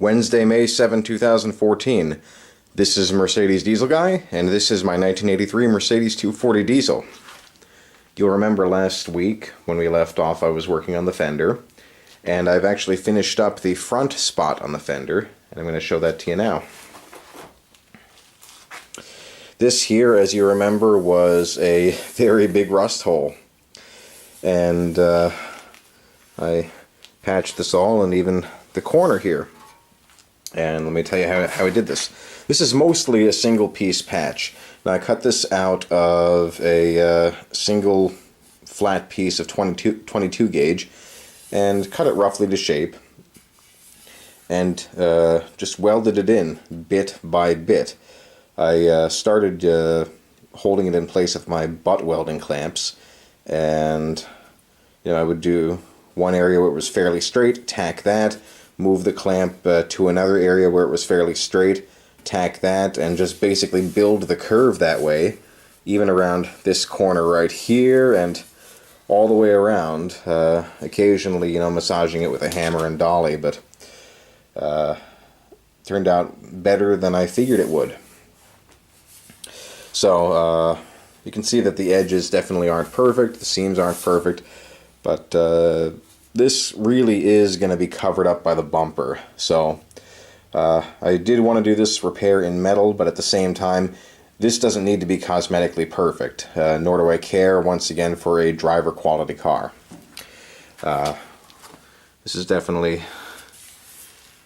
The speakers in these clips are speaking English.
Wednesday, May 7, 2014. This is Mercedes Diesel Guy, and this is my 1983 Mercedes 240 diesel. You'll remember last week when we left off I was working on the fender, and I've actually finished up the front spot on the fender, and I'm going to show that to you now. This here, as you remember, was a very big rust hole, and I patched this all, and even the corner here. And let me tell you how I did this. This is mostly a single piece patch. Now I cut this out of a single flat piece of 22 gauge and cut it roughly to shape and just welded it in bit by bit. I started holding it in place with my butt welding clamps, and I would do one area where it was fairly straight, tack that, move the clamp to another area where it was fairly straight, tack that, and just basically build the curve that way, even around this corner right here and all the way around, occasionally, massaging it with a hammer and dolly, but turned out better than I figured it would. So you can see that the edges definitely aren't perfect, the seams aren't perfect, but this really is going to be covered up by the bumper. So I did want to do this repair in metal, but at the same time, this doesn't need to be cosmetically perfect, nor do I care, once again, for a driver quality car. This is definitely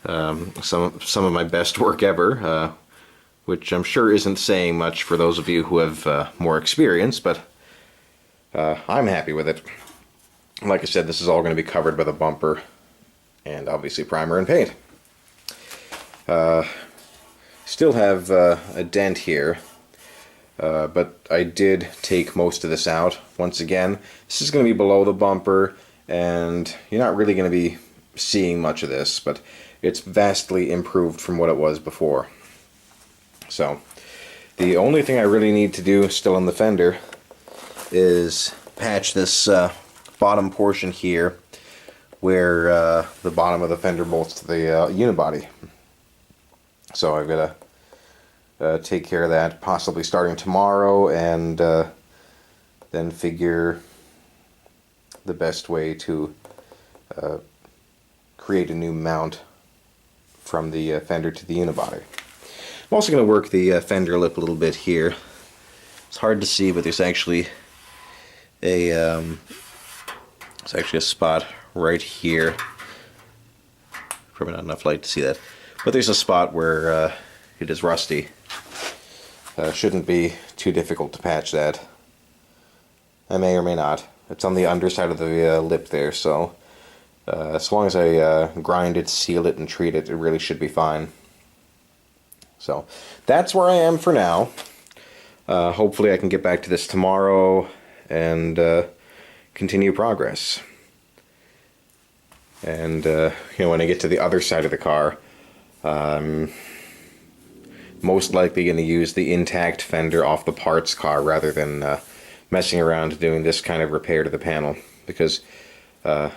some of my best work ever, which I'm sure isn't saying much for those of you who have more experience, but I'm happy with it. Like I said, this is all going to be covered by the bumper and obviously primer and paint. Still have a dent here, but I did take most of this out. Once again, this is going to be below the bumper, and you're not really going to be seeing much of this, but it's vastly improved from what it was before. So the only thing I really need to do still on the fender is patch this bottom portion here where the bottom of the fender bolts to the unibody. So I've got to take care of that, possibly starting tomorrow, and then figure the best way to create a new mount from the fender to the unibody. I'm also going to work the fender lip a little bit here. It's hard to see, but there's actually a spot right here. Probably not enough light to see that, but there's a spot where it is rusty. Shouldn't be too difficult to patch that. I may or may not. It's on the underside of the lip there, so as long as I grind it, seal it, and treat it, it really should be fine. So that's where I am for now. Hopefully I can get back to this tomorrow and continue progress. And when I get to the other side of the car, I'm most likely going to use the intact fender off the parts car rather than messing around doing this kind of repair to the panel, because I've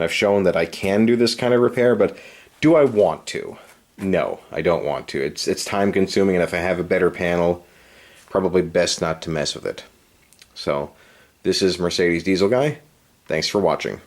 shown that I can do this kind of repair, but do I want to? No, I don't want to. It's time consuming, and if I have a better panel, probably best not to mess with it. So this is Mercedes Diesel Guy. Thanks for watching.